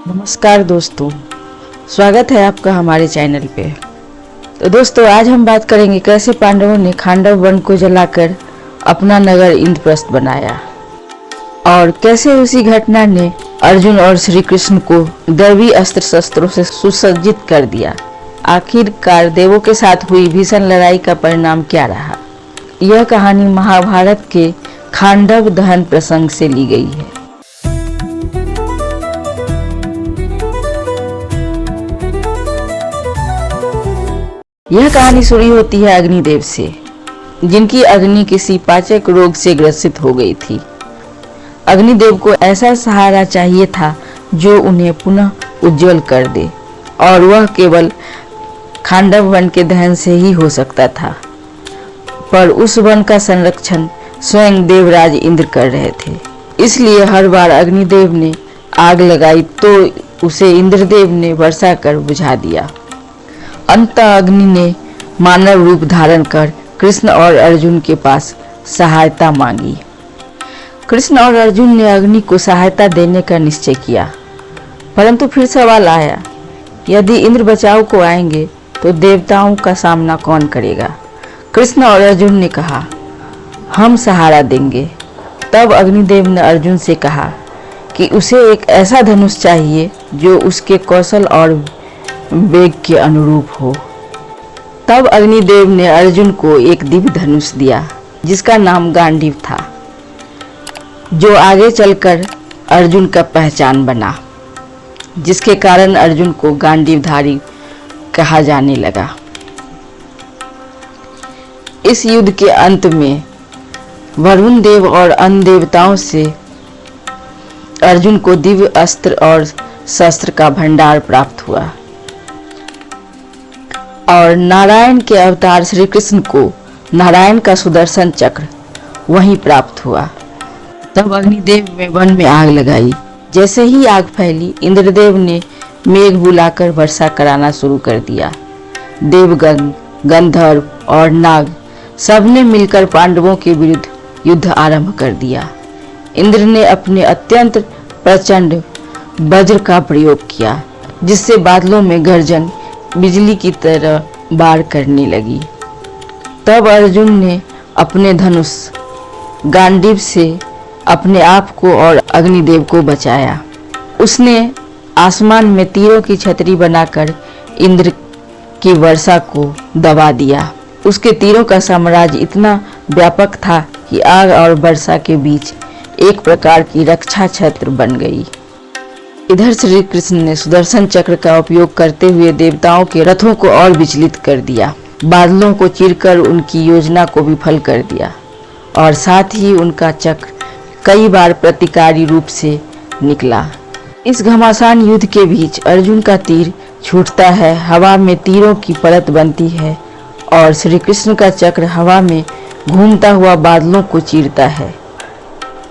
नमस्कार दोस्तों, स्वागत है आपका हमारे चैनल पे। तो दोस्तों, आज हम बात करेंगे कैसे पांडवों ने खांडव वन को जलाकर अपना नगर इंद्रप्रस्थ बनाया और कैसे उसी घटना ने अर्जुन और श्री कृष्ण को दैवी अस्त्र शस्त्रों से सुसज्जित कर दिया। आखिरकार देवों के साथ हुई भीषण लड़ाई का परिणाम क्या रहा। यह कहानी महाभारत के खांडव दहन प्रसंग से ली गई है। यह कहानी शुरू होती है अग्निदेव से, जिनकी अग्नि किसी पाचक रोग से ग्रसित हो गई थी। अग्निदेव को ऐसा सहारा चाहिए था जो उन्हें पुनः उज्जवल कर दे, और वह केवल खांडव वन के दहन से ही हो सकता था। पर उस वन का संरक्षण स्वयं देवराज इंद्र कर रहे थे, इसलिए हर बार अग्निदेव ने आग लगाई तो उसे इंद्रदेव ने वर्षा कर बुझा दिया। अंततः अग्नि ने मानव रूप धारण कर कृष्ण और अर्जुन के पास सहायता मांगी। कृष्ण और अर्जुन ने अग्नि को सहायता देने का निश्चय किया, परंतु फिर सवाल आया, यदि इंद्र बचाव को आएंगे तो देवताओं का सामना कौन करेगा। कृष्ण और अर्जुन ने कहा, हम सहारा देंगे। तब अग्निदेव ने अर्जुन से कहा कि उसे एक ऐसा धनुष चाहिए जो उसके कौशल और वेग के अनुरूप हो। तब अग्निदेव ने अर्जुन को एक दिव्य धनुष दिया, जिसका नाम गांडीव था, जो आगे चलकर अर्जुन का पहचान बना, जिसके कारण अर्जुन को गांडीवधारी कहा जाने लगा। इस युद्ध के अंत में वरुण देव और अन्य देवताओं से अर्जुन को दिव्य अस्त्र और शस्त्र का भंडार प्राप्त हुआ, और नारायण के अवतार श्री कृष्ण को नारायण का सुदर्शन चक्र वहीं प्राप्त हुआ। तब अग्निदेव में वन में आग लगाई। जैसे ही आग फैली, इंद्रदेव ने मेघ बुलाकर वर्षा कराना शुरू कर दिया। देवगण, गंधर्व और नाग सबने मिलकर पांडवों के विरुद्ध युद्ध आरंभ कर दिया। इंद्र ने अपने अत्यंत प्रचंड वज्र का प्रयोग किया, जिससे बादलों में गर्जन बिजली की तरह बार करने लगी। तब अर्जुन ने अपने धनुष गांडीव से अपने आप को और अग्निदेव को बचाया। उसने आसमान में तीरों की छतरी बनाकर इंद्र की वर्षा को दबा दिया। उसके तीरों का साम्राज्य इतना व्यापक था कि आग और वर्षा के बीच एक प्रकार की रक्षा छत्र बन गई। इधर श्री कृष्ण ने सुदर्शन चक्र का उपयोग करते हुए देवताओं के रथों को और विचलित कर दिया, बादलों को चीरकर उनकी योजना को विफल कर दिया, और साथ ही उनका चक्र कई बार प्रतिकारी रूप से निकला। इस घमासान युद्ध के बीच अर्जुन का तीर छूटता है, हवा में तीरों की परत बनती है, और श्री कृष्ण का चक्र हवा में घूमता हुआ बादलों को चीरता है।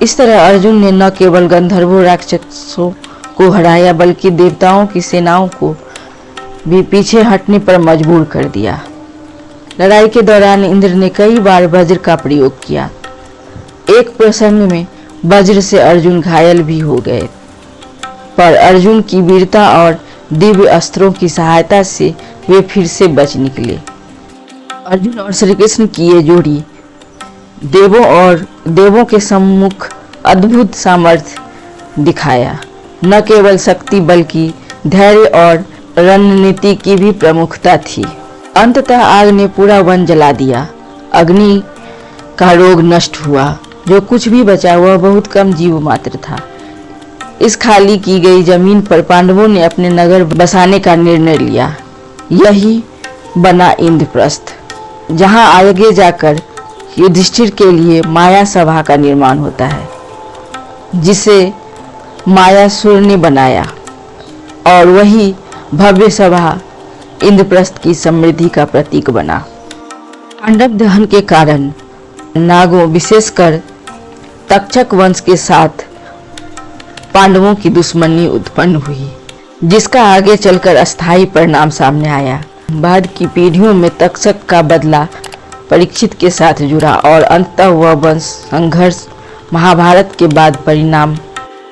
इस तरह अर्जुन ने न केवल गंधर्वों राक्षसों को हराया, बल्कि देवताओं की सेनाओं को भी पीछे हटने पर मजबूर कर दिया। लड़ाई के दौरान इंद्र ने कई बार वज्र का प्रयोग किया। एक प्रसंग में वज्र से अर्जुन घायल भी हो गए, पर अर्जुन की वीरता और दिव्य अस्त्रों की सहायता से वे फिर से बच निकले। अर्जुन और श्री कृष्ण की ये जोड़ी देवों के सम्मुख अद्भुत सामर्थ्य दिखाया। न केवल शक्ति बल्कि धैर्य और रणनीति की भी प्रमुखता थी। अंततः आग ने पूरा वन जला दिया। अग्नि का रोग नष्ट हुआ। जो कुछ भी बचा हुआ बहुत कम जीव मात्र था। इस खाली की गई जमीन पर पांडवों ने अपने नगर बसाने का निर्णय लिया। यही बना इंद्रप्रस्थ, जहां आगे जाकर युधिष्ठिर के लिए माया सभा का निर्माण होता है, जिसे मायासुर ने बनाया, और वही भव्य सभा इंद्रप्रस्थ की समृद्धि का प्रतीक बना। पांडव दहन के कारण नागों, विशेषकर तक्षक वंश के साथ पांडवों की दुश्मनी उत्पन्न हुई, जिसका आगे चलकर अस्थायी परिणाम सामने आया। बाद की पीढ़ियों में तक्षक का बदला परीक्षित के साथ जुड़ा, और अंततः वह वंश संघर्ष महाभारत के बाद परिणाम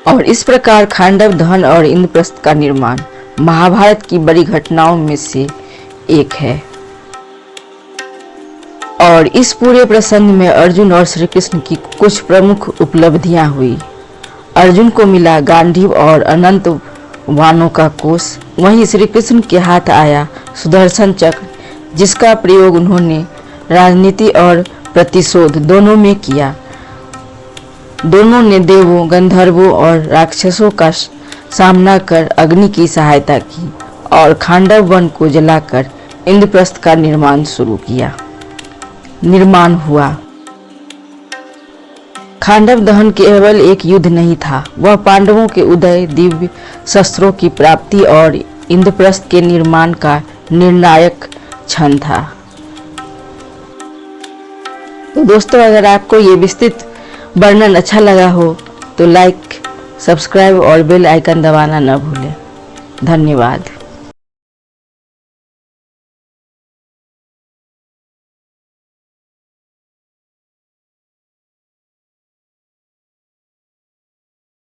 और इस प्रकार खांडव दहन और इंद्रप्रस्थ का निर्माण महाभारत की बड़ी घटनाओं में से एक है। और इस पूरे प्रसंग में अर्जुन और श्री कृष्ण की कुछ प्रमुख उपलब्धियां हुई। अर्जुन को मिला गांडीव और अनंत वाणों का कोष। वहीं श्री कृष्ण के हाथ आया सुदर्शन चक्र, जिसका प्रयोग उन्होंने राजनीति और प्रतिशोध दोनों में किया। दोनों ने देवों, गंधर्वों और राक्षसों का सामना कर अग्नि की सहायता की और खांडव वन को जलाकर इंद्रप्रस्थ का निर्माण हुआ। खांडव दहन केवल एक युद्ध नहीं था, वह पांडवों के उदय, दिव्य शस्त्रों की प्राप्ति और इंद्रप्रस्थ के निर्माण का निर्णायक क्षण था। तो दोस्तों, अगर आपको ये विस्तृत वर्णन अच्छा लगा हो तो लाइक, सब्सक्राइब और बेल आइकन दबाना न भूलें। धन्यवाद।